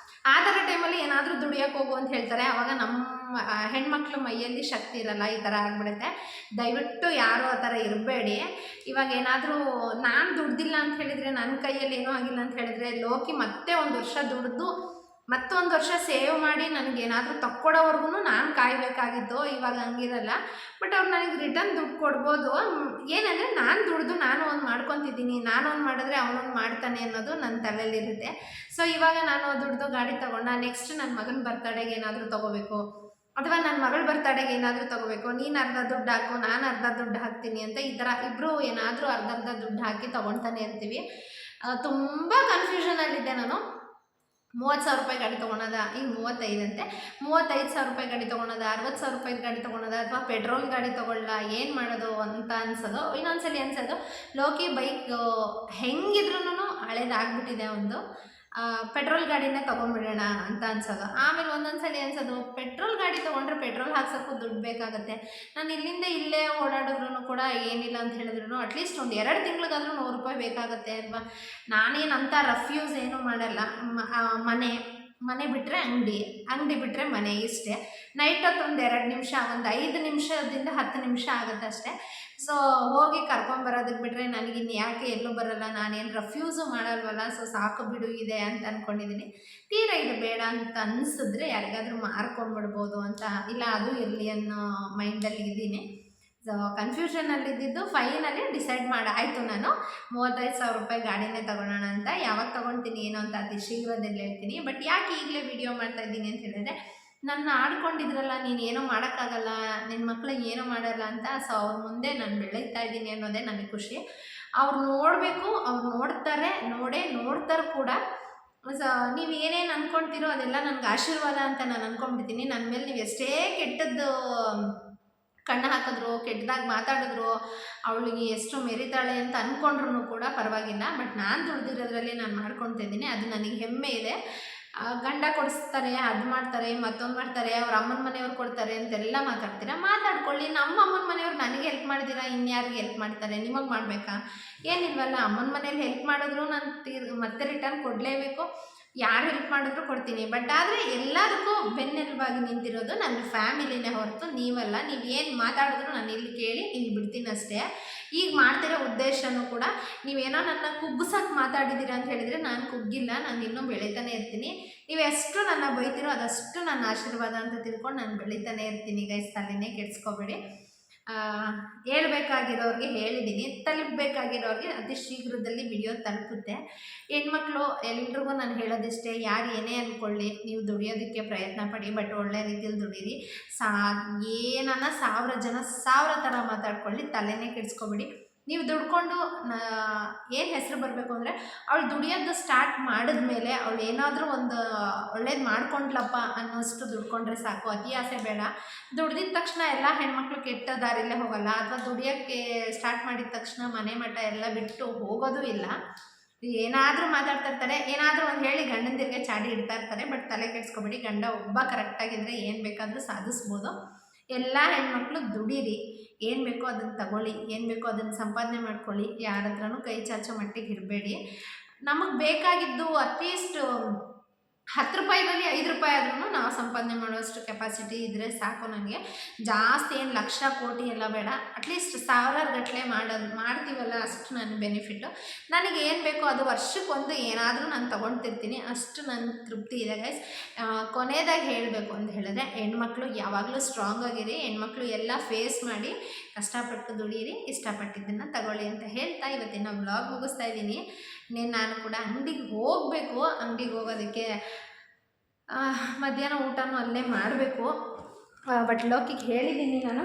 ಆ ಥರ ಟೈಮಲ್ಲಿ ಏನಾದರೂ ದುಡಿಯೋಕೆ ಹೋಗು ಅಂತ ಹೇಳ್ತಾರೆ. ಆವಾಗ ನಮ್ಮ ಹೆಣ್ಮಕ್ಳ ಮೈಯಲ್ಲಿ ಶಕ್ತಿ ಇರಲ್ಲ, ಈ ಥರ ಆಗಿಬಿಡುತ್ತೆ. ದಯವಿಟ್ಟು ಯಾರೂ ಆ ಥರ ಇರಬೇಡಿ. ಇವಾಗ ಏನಾದರೂ ನಾನು ದುಡ್ದಿಲ್ಲ ಅಂತ ಹೇಳಿದರೆ, ನನ್ನ ಕೈಯಲ್ಲಿ ಏನೂ ಆಗಿಲ್ಲ ಅಂತ ಹೇಳಿದರೆ, ಲೋಕಿ ಮತ್ತೆ 1 ವರ್ಷ ದುಡ್ದು ಮತ್ತೊಂದು ವರ್ಷ ಸೇವ್ ಮಾಡಿ ನನಗೇನಾದರೂ ತಕ್ಕೊಡೋವರೆಗೂ ನಾನು ಕಾಯಬೇಕಾಗಿತ್ತು. ಇವಾಗ ಹಂಗಿರಲ್ಲ. ಬಟ್ ಅವ್ರು ನನಗೆ ರಿಟರ್ನ್ ದುಡ್ಡು ಕೊಡ್ಬೋದು. ಏನಂದರೆ ನಾನು ದುಡ್ದು ನಾನು ಒಂದು ಮಾಡ್ಕೊತಿದ್ದೀನಿ, ನಾನೊಂದು ಮಾಡಿದ್ರೆ ಅವನೊಂದು ಮಾಡ್ತಾನೆ ಅನ್ನೋದು ನನ್ನ ತಲೆಯಲ್ಲಿರುತ್ತೆ. ಸೊ ಇವಾಗ ನಾನು ದುಡ್ದು ಗಾಡಿ ತೊಗೊಂಡ ನೆಕ್ಸ್ಟ್ ನನ್ನ ಮಗನ ಬರ್ತಡೆಗೆ ಏನಾದರೂ ತೊಗೋಬೇಕು, ಅಥವಾ ನನ್ನ ಮಗಳ ಬರ್ತಡೆಗೆ ಏನಾದರೂ ತೊಗೋಬೇಕು, ನೀನು ಅರ್ಧ ದುಡ್ಡು ಹಾಕು ನಾನು ಅರ್ಧ ದುಡ್ಡು ಹಾಕ್ತೀನಿ ಅಂತ ಈ ಥರ ಇಬ್ಬರು ಏನಾದರೂ ಅರ್ಧ ದುಡ್ಡು ಹಾಕಿ ತೊಗೊಳ್ತಾನೆ ಇರ್ತೀವಿ. ತುಂಬ ಕನ್ಫ್ಯೂಷನಲ್ಲಿದ್ದೆ ನಾನು. 30,000 ರೂಪಾಯಿ ಗಾಡಿ ತೊಗೊಳೋದ, ಈಗ 35 ಅಂತೆ, 35,000 ರೂಪಾಯಿ ಗಾಡಿ ತೊಗೊಳೋದ, 60,000 ರೂಪಾಯಿ ಗಾಡಿ ತೊಗೊಳೋದ, ಅಥವಾ ಪೆಟ್ರೋಲ್ ಗಾಡಿ ತೊಗೊಳ್ಳ, ಏನು ಮಾಡೋದು ಅಂತ ಅನ್ಸೋದು. ಇನ್ನೊಂದ್ಸಲಿ ಅನ್ಸೋದು ಲೋಕಿ ಬೈಕ್ ಹೆಂಗಿದ್ರೂ ಹಳೇದಾಗ್ಬಿಟ್ಟಿದೆ, ಒಂದು ಪೆಟ್ರೋಲ್ ಗಾಡಿನೇ ತೊಗೊಂಡ್ಬಿಡೋಣ ಅಂತ ಅನ್ಸೋದು. ಆಮೇಲೆ ಒಂದೊಂದ್ಸಲಿ ಅನ್ಸೋದು ಪೆಟ್ರೋಲ್ ಗಾಡಿ ತೊಗೊಂಡ್ರೆ ಪೆಟ್ರೋಲ್ ಹಾಕ್ಸೋಕ್ಕೂ ದುಡ್ಡು ಬೇಕಾಗುತ್ತೆ. ನಾನು ಇಲ್ಲಿಂದ ಇಲ್ಲೇ ಓಡಾಡಿದ್ರು ಕೂಡ ಏನಿಲ್ಲ ಅಂತ ಹೇಳಿದ್ರು ಅಟ್ಲೀಸ್ಟ್ ಒಂದು 2 ತಿಂಗಳಿಗಾದರೂ 100 ರೂಪಾಯಿ ಬೇಕಾಗುತ್ತೆ ಅಲ್ವಾ. ನಾನೇನಂತ ರಫ್ ಯೂಸ್ ಏನೂ ಮಾಡಲ್ಲ. ಮನೆ ಬಿಟ್ಟರೆ ಅಂಗಡಿ ಬಿಟ್ಟರೆ ಮನೆ, ಇಷ್ಟೇ. ನೈಟ್ ಹೊತ್ತು ಒಂದು 2 ನಿಮಿಷ, ಒಂದು 5 ನಿಮಿಷದಿಂದ 10 ನಿಮಿಷ ಆಗುತ್ತೆ ಅಷ್ಟೇ. ಸೊ ಹೋಗಿ ಕರ್ಕೊಂಬರೋದಕ್ಕೆ ಬಿಟ್ಟರೆ ನನಗಿನ್ನು ಯಾಕೆ ಎಲ್ಲೂ ಬರೋಲ್ಲ, ನಾನೇನು ರಫ್ಯೂಸು ಮಾಡಲ್ವಲ್ಲ. ಸೊ ಸಾಕು ಬಿಡು ಇದೆ ಅಂತ ಅಂದ್ಕೊಂಡಿದ್ದೀನಿ. ತೀರಾ ಇದು ಬೇಡ ಅಂತ ಅನಿಸಿದ್ರೆ ಯಾರಿಗಾದರೂ ಮಾರ್ಕೊಂಡ್ಬಿಡ್ಬೋದು ಅಂತ, ಇಲ್ಲ ಅದು ಇರಲಿ ಅನ್ನೋ ಮೈಂಡಲ್ಲಿ ಇದ್ದೀನಿ. ಸೊ ಕನ್ಫ್ಯೂಷನಲ್ಲಿದ್ದು ಫೈನಲಿ ಡಿಸೈಡ್ ಆಯಿತು. ನಾನು 35,000 ರೂಪಾಯಿ ಗಾಡಿನೇ ತೊಗೊಳೋಣ ಅಂತ. ಯಾವಾಗ ತೊಗೊಳ್ತೀನಿ ಏನೋ ಅಂತ ಅತಿ ಶೀಘ್ರದಲ್ಲಿ ಹೇಳ್ತೀನಿ. ಬಟ್ ಯಾಕೆ ಈಗಲೇ ವಿಡಿಯೋ ಮಾಡ್ತಾಯಿದ್ದೀನಿ ಅಂತ ಹೇಳಿದ್ರೆ, ನನ್ನ ಆಡ್ಕೊಂಡಿದ್ರಲ್ಲ ನೀನು ಏನೋ ಮಾಡೋಕ್ಕಾಗಲ್ಲ, ನಿನ್ನ ಮಕ್ಳಿಗೆ ಏನೋ ಮಾಡಲ್ಲ ಅಂತ. ಸೊ ಅವ್ರ ಮುಂದೆ ನಾನು ಬೆಳೀತಾ ಇದ್ದೀನಿ ಅನ್ನೋದೇ ನನಗೆ ಖುಷಿ. ಅವ್ರು ನೋಡಬೇಕು, ಅವ್ರು ನೋಡ್ತಾರೆ ಕೂಡ. ನೀವು ಏನೇನು ಅಂದ್ಕೊಳ್ತೀರೋ ಅದೆಲ್ಲ ನನಗೆ ಆಶೀರ್ವಾದ ಅಂತ ನಾನು ಅಂದ್ಕೊಂಡ್ಬಿಡ್ತೀನಿ. ನನ್ನ ಮೇಲೆ ನೀವು ಎಷ್ಟೇ ಕೆಟ್ಟದ್ದು ಕಣ್ಣು ಹಾಕಿದ್ರು, ಕೆಟ್ಟದಾಗಿ ಮಾತಾಡಿದ್ರು, ಅವಳಿಗೆ ಎಷ್ಟು ಮೆರಿತಾಳೆ ಅಂತ ಅಂದ್ಕೊಂಡ್ರು ಕೂಡ ಪರವಾಗಿಲ್ಲ. ಬಟ್ ನಾನು ದುಡ್ದಿರೋದ್ರಲ್ಲಿ ನಾನು ಮಾಡ್ಕೊಳ್ತಾ ಇದ್ದೀನಿ, ಅದು ನನಗೆ ಹೆಮ್ಮೆ ಇದೆ. ಗಂಡ ಕೊಡಿಸ್ತಾರೆ, ಅದು ಮಾಡ್ತಾರೆ, ಮತ್ತೊಂದು ಮಾಡ್ತಾರೆ, ಅವ್ರ ಅಮ್ಮನ ಮನೆಯವ್ರು ಕೊಡ್ತಾರೆ ಅಂತೆಲ್ಲ ಮಾತಾಡ್ತೀರಾ. ಮಾತಾಡ್ಕೊಳ್ಳಿ. ನಮ್ಮ ಅಮ್ಮನ ಮನೆಯವ್ರು ನನಗೆ ಹೆಲ್ಪ್ ಮಾಡಿದ್ದೀರಾ, ಇನ್ಯಾರಿಗೆ ಹೆಲ್ಪ್ ಮಾಡ್ತಾರೆ? ನಿಮಗೆ ಮಾಡಬೇಕಾ? ಏನಿಲ್ವಲ್ಲ, ಅಮ್ಮನ ಮನೇಲಿ ಹೆಲ್ಪ್ ಮಾಡಿದ್ರು ನಾನು ಮತ್ತೆ ರಿಟರ್ನ್ ಕೊಡಲೇಬೇಕು. ಯಾರು ಹೆಲ್ಪ್ ಮಾಡಿದ್ರು ಕೊಡ್ತೀನಿ. ಬಟ್ ಆದರೆ ಎಲ್ಲದಕ್ಕೂ ಬೆನ್ನೆಲುಬಾಗಿ ನಿಂತಿರೋದು ನನ್ನ ಫ್ಯಾಮಿಲಿನೇ ಹೊರತು ನೀವಲ್ಲ. ನೀವು ಏನು ಮಾತಾಡಿದ್ರು ನಾನು ಇಲ್ಲಿ ಕೇಳಿ ಇಲ್ಲಿ ಬಿಡ್ತೀನಿ ಅಷ್ಟೇ. ಈಗ ಮಾಡ್ತಿರೋ ಉದ್ದೇಶನೂ ಕೂಡ ನೀವೇನೋ ನನ್ನ ಕುಗ್ಗಿಸೋಕೆ ಮಾತಾಡಿದ್ದೀರಾ ಅಂತ ಹೇಳಿದರೆ ನಾನು ಕುಗ್ಗಿಲ್ಲ, ನಾನು ಇನ್ನೂ ಬೆಳೀತಾನೆ ಇರ್ತೀನಿ. ನೀವು ಎಷ್ಟು ನನ್ನ ಬೈತೀರೋ ಅದಷ್ಟು ನನ್ನ ಆಶೀರ್ವಾದ ಅಂತ ತಿಳ್ಕೊಂಡು ನಾನು ಬೆಳೀತಾನೆ ಇರ್ತೀನಿ ಗೈಸ್, ತಲೆನೇ ಕೆಡಿಸ್ಕೋಬೇಡಿ. ಹೇಳ್ಬೇಕಾಗಿರೋರಿಗೆ ಹೇಳಿದ್ದೀನಿ, ತಲುಪಬೇಕಾಗಿರೋರಿಗೆ ಅತಿ ಶೀಘ್ರದಲ್ಲಿ ವಿಡಿಯೋ ತಲುಪುತ್ತೆ. ಹೆಣ್ಮಕ್ಳು ಎಲ್ರಿಗೂ ನಾನು ಹೇಳೋದಿಷ್ಟೇ, ಯಾರು ಏನೇ ಅಂದ್ಕೊಳ್ಳಿ, ನೀವು ದುಡಿಯೋದಕ್ಕೆ ಪ್ರಯತ್ನ ಪಡಿ, ಬಟ್ ಒಳ್ಳೆ ರೀತಿಯಲ್ಲಿ ದುಡೀರಿ. ಏನನ್ನ 1000 ಜನ 1000 ಥರ ಮಾತಾಡ್ಕೊಳ್ಳಿ, ತಲೆನೇ ಕೆಡಿಸ್ಕೊಬೇಡಿ. ನೀವು ದುಡ್ಕೊಂಡು ಏನು ಹೆಸರು ಬರಬೇಕು ಅಂದರೆ, ಅವಳು ದುಡಿಯೋದು ಸ್ಟಾರ್ಟ್ ಮಾಡಿದ್ಮೇಲೆ ಅವಳು ಏನಾದರೂ ಒಂದು ಒಳ್ಳೇದು ಮಾಡ್ಕೊಂಡ್ಲಪ್ಪ ಅನ್ನೋಷ್ಟು ದುಡ್ಕೊಂಡ್ರೆ ಸಾಕು. ಅತಿ ಆಸೆ ಬೇಡ. ದುಡ್ದಿದ ತಕ್ಷಣ ಎಲ್ಲ ಹೆಣ್ಮಕ್ಳು ಕೆಟ್ಟ ದಾರಿಲೇ ಹೋಗಲ್ಲ, ಅಥವಾ ದುಡಿಯೋಕ್ಕೆ ಸ್ಟಾರ್ಟ್ ಮಾಡಿದ ತಕ್ಷಣ ಮನೆ ಮಠ ಎಲ್ಲ ಬಿಟ್ಟು ಹೋಗೋದು ಇಲ್ಲ. ಏನಾದರೂ ಮಾತಾಡ್ತಾ ಇರ್ತಾರೆ, ಏನಾದರೂ ಒಂದು ಹೇಳಿ ಗಂಡಂದಿರಿಗೆ ಚಾಡಿ ಇಡ್ತಾ ಇರ್ತಾರೆ. ಬಟ್ ತಲೆ ಕೆಡಿಸ್ಕೊಬೇಡಿ, ಗಂಡ ಒಬ್ಬ ಕರೆಕ್ಟಾಗಿದ್ದರೆ ಏನು ಬೇಕಾದರೂ ಸಾಧಿಸ್ಬೋದು. ಎಲ್ಲ ಹೆಣ್ಮಕ್ಳು ದುಡೀರಿ, ಏನು ಬೇಕೋ ಅದನ್ನು ತಗೊಳ್ಳಿ, ಏನು ಬೇಕೋ ಅದನ್ನು ಸಂಪಾದನೆ ಮಾಡ್ಕೊಳ್ಳಿ. ಯಾರ ಹತ್ರನೂ ಕೈ ಚಾಚೋ ಮಟ್ಟಿಗೆ ಇರಬೇಡಿ. ನಮಗೆ ಬೇಕಾಗಿದ್ದು ಅಟ್ಲೀಸ್ಟ್ 10 ರೂಪಾಯಿನಲ್ಲಿ 5 ರೂಪಾಯಿ ಆದ್ರೂ ನಾವು ಸಂಪಾದನೆ ಮಾಡುವಷ್ಟು ಕೆಪಾಸಿಟಿ ಇದ್ದರೆ ಸಾಕು ನನಗೆ. ಜಾಸ್ತಿ ಏನು ಲಕ್ಷ ಕೋಟಿ ಎಲ್ಲ ಬೇಡ, ಅಟ್ಲೀಸ್ಟ್ 1000 ಗಟ್ಟಲೆ ಮಾಡ್ತೀವಲ್ಲ ಅಷ್ಟು ನನ್ನ ಬೆನಿಫಿಟ್ಟು. ನನಗೆ ಏನು ಬೇಕೋ ಅದು ವರ್ಷಕ್ಕೊಂದು ಏನಾದರೂ ನಾನು ತೊಗೊಳ್ತಿರ್ತೀನಿ, ಅಷ್ಟು ನನ್ನ ತೃಪ್ತಿ ಇದೆ ಗೈಸ್. ಕೊನೆಯದಾಗಿ ಹೇಳಬೇಕು ಅಂತ ಹೇಳಿದ್ರೆ, ಹೆಣ್ಮಕ್ಳು ಯಾವಾಗಲೂ ಸ್ಟ್ರಾಂಗ್ ಆಗಿರಿ. ಹೆಣ್ಮಕ್ಳು ಎಲ್ಲ ಫೇಸ್ ಮಾಡಿ ಕಷ್ಟಪಟ್ಟು ದುಡೀರಿ, ಇಷ್ಟಪಟ್ಟಿದ್ದನ್ನು ತಗೊಳ್ಳಿ ಅಂತ ಹೇಳ್ತಾ ಇವತ್ತಿನ ವ್ಲಾಗ್ ಮುಗಿಸ್ತಾ ಇದ್ದೀನಿ. ಇನ್ನೇನು ನಾನು ಕೂಡ ಅಂಗಡಿಗೆ ಹೋಗಬೇಕು. ಅಂಗಡಿಗೆ ಹೋಗೋದಕ್ಕೆ ಮಧ್ಯಾಹ್ನ ಊಟನೂ ಅಲ್ಲೇ ಮಾಡಬೇಕು. ಬಟ್ ಲೋಕಿಗೆ ಹೇಳಿದ್ದೀನಿ ನಾನು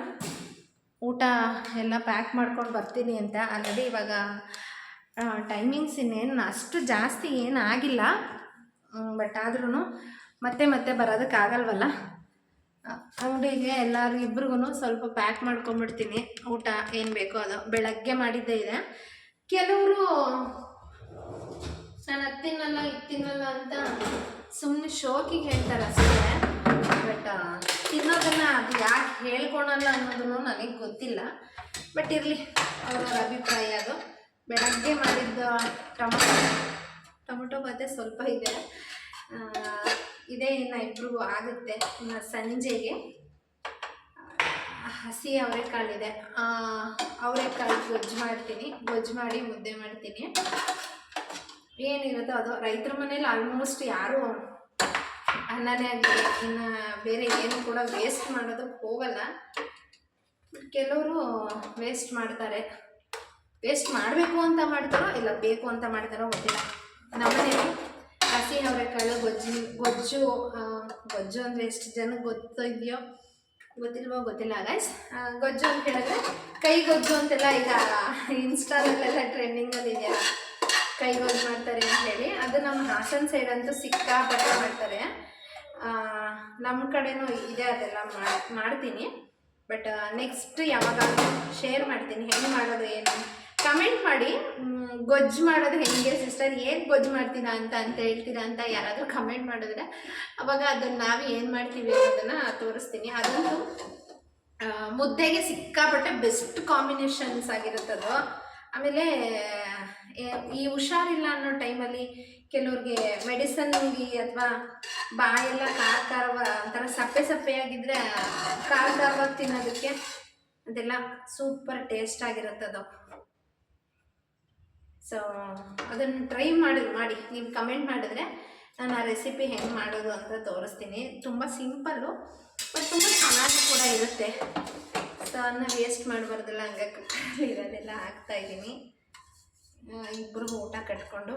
ಊಟ ಎಲ್ಲ ಪ್ಯಾಕ್ ಮಾಡ್ಕೊಂಡು ಬರ್ತೀನಿ ಅಂತ. ಆಲ್ರೆಡಿ ಇವಾಗ ಟೈಮಿಂಗ್ಸ್ ಇನ್ನೇನು ಅಷ್ಟು ಜಾಸ್ತಿ ಏನಾಗಿಲ್ಲ, ಬಟ್ ಆದ್ರೂ ಮತ್ತೆ ಬರೋದಕ್ಕಾಗಲ್ವಲ್ಲ ಅಂಗಡಿಗೆ. ಇಬ್ರಿಗೂ ಸ್ವಲ್ಪ ಪ್ಯಾಕ್ ಮಾಡ್ಕೊಂಬಿಡ್ತೀನಿ. ಊಟ ಏನು ಬೇಕೋ ಅದು ಬೆಳಗ್ಗೆ ಮಾಡಿದ್ದೇ ಇದೆ. ಕೆಲವರು ನಾನು ಅದು ತಿನ್ನಲ್ಲ ಇದು ತಿನ್ನಲ್ಲ ಅಂತ ಸುಮ್ಮನೆ ಶೋಕಿಗೆ ಹೇಳ್ತಾರೆ ಅಷ್ಟೇ. ಬಟ್ ತಿನ್ನೋದನ್ನು ಅದು ಯಾಕೆ ಹೇಳ್ಕೊಳಲ್ಲ ಅನ್ನೋದನ್ನು ನನಗೆ ಗೊತ್ತಿಲ್ಲ. ಬಟ್ ಇರಲಿ, ಅವ್ರವ್ರ ಅಭಿಪ್ರಾಯ ಅದು. ಬೆಳಗ್ಗೆ ಮಾಡಿದ್ದ ಟೊಮೊಟೊ ಬಾತೆ ಸ್ವಲ್ಪ ಇದೆ, ಇದೇ ಇನ್ನು ಇಬ್ರಿಗೂ ಆಗುತ್ತೆ. ಇನ್ನು ಸಂಜೆಗೆ ಹಸಿ ಅವರೆಕಾಳಿದೆ, ಅವರೆಕಾಳು ಗೊಜ್ಜು ಮಾಡಿ ಮುದ್ದೆ ಮಾಡ್ತೀನಿ. ಏನಿರುತ್ತೋ ಅದು. ರೈತರ ಮನೇಲಿ ಆಲ್ಮೋಸ್ಟ್ ಯಾರೂ ಅನ್ನನೇ ಆಗಲಿ ಇನ್ನು ಬೇರೆ ಏನು ಕೂಡ ವೇಸ್ಟ್ ಮಾಡೋದಕ್ಕೆ ಹೋಗಲ್ಲ. ಕೆಲವರು ವೇಸ್ಟ್ ಮಾಡ್ತಾರೆ. ವೇಸ್ಟ್ ಮಾಡಬೇಕು ಅಂತ ಮಾಡ್ತಾರೋ ಇಲ್ಲ ಬೇಕು ಅಂತ ಮಾಡ್ತಾರೋ ಗೊತ್ತಿಲ್ಲ. ನಮ್ಮನೇಲಿ ಹಸಿ ಅವರೆಕಾಳು ಗೊಜ್ಜು ಅಂದರೆ ಎಷ್ಟು ಜನಕ್ಕೆ ಗೊತ್ತಿದೆಯೋ ಗೊತ್ತಿಲ್ವೋ ಗೊತ್ತಿಲ್ಲ ಗೈಸ್. ಗೊಜ್ಜು ಅಂತ ಹೇಳಿದ್ರೆ ಕೈ ಗೊಜ್ಜು ಅಂತೆಲ್ಲ ಈಗ ಇನ್ಸ್ಟಾದಲ್ಲೆಲ್ಲ ಟ್ರೆಂಡಿಂಗಲ್ಲಿ ಇದೆಯಲ್ಲ, ಕೈ ಗೊಜ್ಜು ಮಾಡ್ತಾರೆ ಅಂತ ಹೇಳಿ. ಅದು ನಮ್ಮ ಹಾಸನ ಸೈಡ್ ಅಂತೂ ಸಿಕ್ಕಾಪಟ್ಟೆ ಮಾಡ್ತಾರೆ. ನಮ್ಮ ಕಡೆನೂ ಇದೆ, ಅದೆಲ್ಲ ಮಾಡ್ತೀನಿ. ಬಟ್ ನೆಕ್ಸ್ಟ್ ಯಾವಾಗಾದ್ರೂ ಶೇರ್ ಮಾಡ್ತೀನಿ ಹೆಂಗೆ ಮಾಡೋದು ಏನು. ಕಮೆಂಟ್ ಮಾಡಿ, ಗೊಜ್ಜು ಮಾಡೋದು ಹೆಂಗೆ ಸಿಸ್ಟರ್, ಏನು ಗೊಜ್ಜು ಮಾಡ್ತೀರಾ ಅಂತ ಹೇಳ್ತೀರಾ ಅಂತ ಯಾರಾದರೂ ಕಮೆಂಟ್ ಮಾಡಿದ್ರೆ ಅವಾಗ ಅದನ್ನು ನಾವು ಏನು ಮಾಡ್ತೀವಿ ಅನ್ನೋದನ್ನು ತೋರಿಸ್ತೀನಿ. ಅದಂತೂ ಮುದ್ದೆಗೆ ಸಿಕ್ಕಾಪಟ್ಟೆ ಬೆಸ್ಟ್ ಕಾಂಬಿನೇಷನ್ಸ್ ಆಗಿರುತ್ತದು. ಆಮೇಲೆ ಈ ಹುಷಾರಿಲ್ಲ ಅನ್ನೋ ಟೈಮಲ್ಲಿ ಕೆಲವ್ರಿಗೆ ಮೆಡಿಸನ್ಗೆ ಅಥವಾ ಬಾಯೆಲ್ಲ ಖಾರವ ಒಂಥರ ಸಪ್ಪೆಯಾಗಿದ್ದರೆ ಖಾರವಾಗಿ ತಿನ್ನೋದಕ್ಕೆ ಅದೆಲ್ಲ ಸೂಪರ್ ಟೇಸ್ಟ್ ಆಗಿರುತ್ತದು. ಸೊ ಅದನ್ನು ಟ್ರೈ ಮಾಡಿ ನೀವು ಕಮೆಂಟ್ ಮಾಡಿದ್ರೆ ನಾನು ಆ ರೆಸಿಪಿ ಹೆಂಗೆ ಮಾಡೋದು ಅಂತ ತೋರಿಸ್ತೀನಿ. ತುಂಬ ಸಿಂಪಲ್ಲು ಬಟ್ ತುಂಬ ಚೆನ್ನಾಗಿ ಕೂಡ ಇರುತ್ತೆ. ಸೊ ಅದನ್ನ ವೇಸ್ಟ್ ಮಾಡಬಾರ್ದಲ್ಲ, ಹಂಗಾಗಿ ಇರೋದೆಲ್ಲ ಹಾಕ್ತಾಯಿದ್ದೀನಿ. ಇಬ್ಬರಿಗೂ ಊಟ ಕಟ್ಕೊಂಡು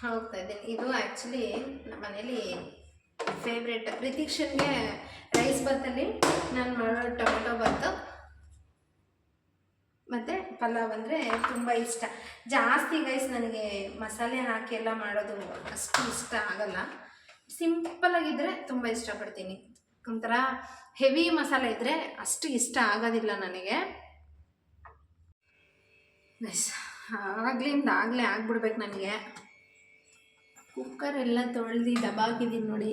ಹೋಗ್ತಾಯಿದ್ದೀನಿ. ಇದು ಆ್ಯಕ್ಚುಲಿ ನಮ್ಮ ಮನೇಲಿ ಫೇವ್ರೇಟ್. ರಿತಿಕ್ಷನ್ಗೆ ರೈಸ್ ಬಾತಲ್ಲಿ ನಾನು ಮಾಡೋ ಟೊಮೆಟೊ ಬಾತು ಮತ್ತು ಪಲಾವ್ ಅಂದರೆ ತುಂಬ ಇಷ್ಟ. ಜಾಸ್ತಿ ಗೈಸ್ ನನಗೆ ಮಸಾಲೆ ಹಾಕಿ ಎಲ್ಲ ಮಾಡೋದು ಅಷ್ಟು ಇಷ್ಟ ಆಗಲ್ಲ. ಸಿಂಪಲಾಗಿದ್ದರೆ ತುಂಬ ಇಷ್ಟಪಡ್ತೀನಿ. ಒಂಥರ ಹೆವಿ ಮಸಾಲೆ ಇದ್ದರೆ ಅಷ್ಟು ಇಷ್ಟ ಆಗೋದಿಲ್ಲ ನನಗೆ. ಗೈಸ್ ಆಗಲೇ ಆಗ್ಬಿಡ್ಬೇಕು ನನಗೆ. ಕುಕ್ಕರ್ ಎಲ್ಲ ತೊಳೆದು ದಬಾಕಿದ್ದೀನಿ ನೋಡಿ.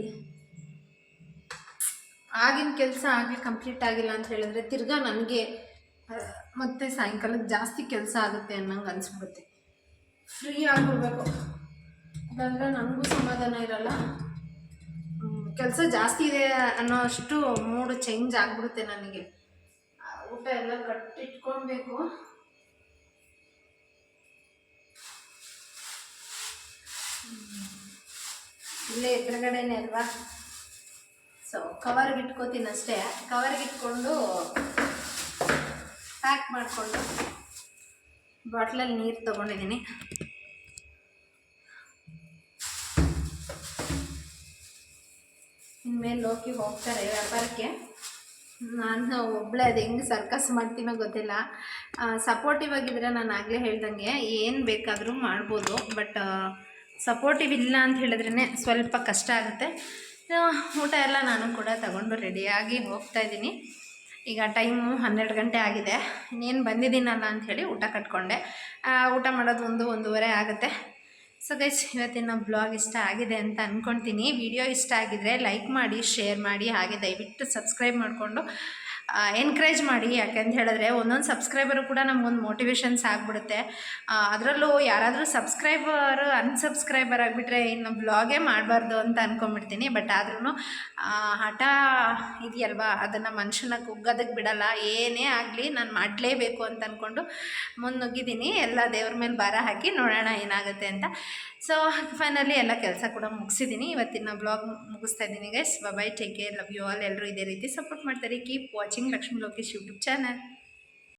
ಆಗಿನ ಕೆಲಸ ಆಗಲಿ ಕಂಪ್ಲೀಟ್ ಆಗಿಲ್ಲ ಅಂತ ಹೇಳಿದ್ರೆ ತಿರ್ಗಾ ನನಗೆ ಮತ್ತೆ ಸಾಯಂಕಾಲಕ್ಕೆ ಜಾಸ್ತಿ ಕೆಲಸ ಆಗುತ್ತೆ ಅನ್ನಂಗೆ ಅನಿಸ್ಬಿಡುತ್ತೆ. ಫ್ರೀ ಆಗಿಬಿಡ್ಬೇಕು, ಇಲ್ಲಾಂದರೆ ನನಗೂ ಸಮಾಧಾನ ಇರಲ್ಲ. ಕೆಲಸ ಜಾಸ್ತಿ ಇದೆ ಅನ್ನೋ ಅಷ್ಟು ಮೂಡು ಚೇಂಜ್ ಆಗಿಬಿಡುತ್ತೆ ನನಗೆ. ಊಟ ಎಲ್ಲ ಕಟ್ಟಿಟ್ಕೊಳ್ಬೇಕು. ಇಲ್ಲೇ ಎದುರುಗಡೆನೇ ಅಲ್ವಾ, ಸೊ ಕವರ್ಗೆ ಇಟ್ಕೋತೀನಿ ಅಷ್ಟೇ. ಕವರ್ಗೆ ಇಟ್ಕೊಂಡು ಪ್ಯಾಕ್ ಮಾಡಿಕೊಂಡು ಬಾಟ್ಲಲ್ಲಿ ನೀರು ತೊಗೊಂಡಿದ್ದೀನಿ. ಇನ್ಮೇಲೆ ಲೋಕಿ ಹೋಗ್ತಾರೆ ವ್ಯಾಪಾರಕ್ಕೆ. ನಾನು ಒಬ್ಬಳೇ ಅದು ಹೆಂಗೆ ಸರ್ಕಸ್ ಮಾಡ್ತೀನೋ ಗೊತ್ತಿಲ್ಲ. ಸಪೋರ್ಟಿವ್ ಆಗಿದ್ದರೆ ನಾನು ಆಗಲೇ ಹೇಳ್ದಂಗೆ ಏನು ಬೇಕಾದರೂ ಮಾಡ್ಬೋದು. ಬಟ್ ಸಪೋರ್ಟಿವ್ ಇಲ್ಲ ಅಂತ ಹೇಳಿದ್ರೇ ಸ್ವಲ್ಪ ಕಷ್ಟ ಆಗುತ್ತೆ. ಊಟ ಎಲ್ಲ ನಾನು ಕೂಡ ತಗೊಂಡು ರೆಡಿಯಾಗಿ ಹೋಗ್ತಾಯಿದ್ದೀನಿ. ಈಗ ಟೈಮು 12 ಗಂಟೆ ಆಗಿದೆ. ಇನ್ನೇನು ಬಂದಿದ್ದೀನಲ್ಲ ಅಂಥೇಳಿ ಊಟ ಕಟ್ಕೊಂಡೆ. ಊಟ ಮಾಡೋದು 1-1:30 ಆಗುತ್ತೆ. ಸೊ ಗೈಸ್, ಇವತ್ತಿನ ಬ್ಲಾಗ್ ಇಷ್ಟ ಆಗಿದೆ ಅಂತ ಅಂದ್ಕೊಳ್ತೀನಿ. ವಿಡಿಯೋ ಇಷ್ಟ ಆಗಿದರೆ ಲೈಕ್ ಮಾಡಿ, ಶೇರ್ ಮಾಡಿ, ಹಾಗೆ ದಯವಿಟ್ಟು ಸಬ್ಸ್ಕ್ರೈಬ್ ಮಾಡಿಕೊಂಡು ಎನ್ಕರೇಜ್ ಮಾಡಿ. ಯಾಕೆಂತ ಹೇಳಿದ್ರೆ ಒಂದೊಂದು ಸಬ್ಸ್ಕ್ರೈಬರು ಕೂಡ ನಮಗೊಂದು ಮೋಟಿವೇಶನ್ಸ್ ಆಗಿಬಿಡುತ್ತೆ. ಅದರಲ್ಲೂ ಯಾರಾದರೂ ಸಬ್ಸ್ಕ್ರೈಬರು ಅನ್ಸಬ್ಸ್ಕ್ರೈಬರ್ ಆಗಿಬಿಟ್ರೆ ಇನ್ನು ಬ್ಲಾಗೇ ಮಾಡಬಾರ್ದು ಅಂತ ಅಂದ್ಕೊಂಡ್ಬಿಡ್ತೀನಿ. ಬಟ್ ಆದ್ರೂ ಹಠ ಇದೆಯಲ್ವಾ, ಅದನ್ನು ಮನುಷ್ಯನ ಕುಗ್ಗೋದಕ್ಕೆ ಬಿಡಲ್ಲ. ಏನೇ ಆಗಲಿ ನಾನು ಮಾಡಲೇಬೇಕು ಅಂತ ಅಂದ್ಕೊಂಡು ಮುನ್ನುಗ್ಗಿದ್ದೀನಿ. ಎಲ್ಲ ದೇವ್ರ ಮೇಲೆ ಭಾರ ಹಾಕಿ ನೋಡೋಣ ಏನಾಗುತ್ತೆ ಅಂತ. ಸೊ ಫೈನಲಿ ಎಲ್ಲ ಕೆಲಸ ಕೂಡ ಮುಗಿಸಿದ್ದೀನಿ. ಇವತ್ತಿನ ಬ್ಲಾಗ್ ಮುಗಿಸ್ತಾ ಇದ್ದೀನಿ guys. Bye, take care, love you all. ಎಲ್ಲರೂ ಇದೇ ರೀತಿ ಸಪೋರ್ಟ್ ಮಾಡ್ತಾರೆ. Keep watching Lakshmi Lokesh YouTube channel.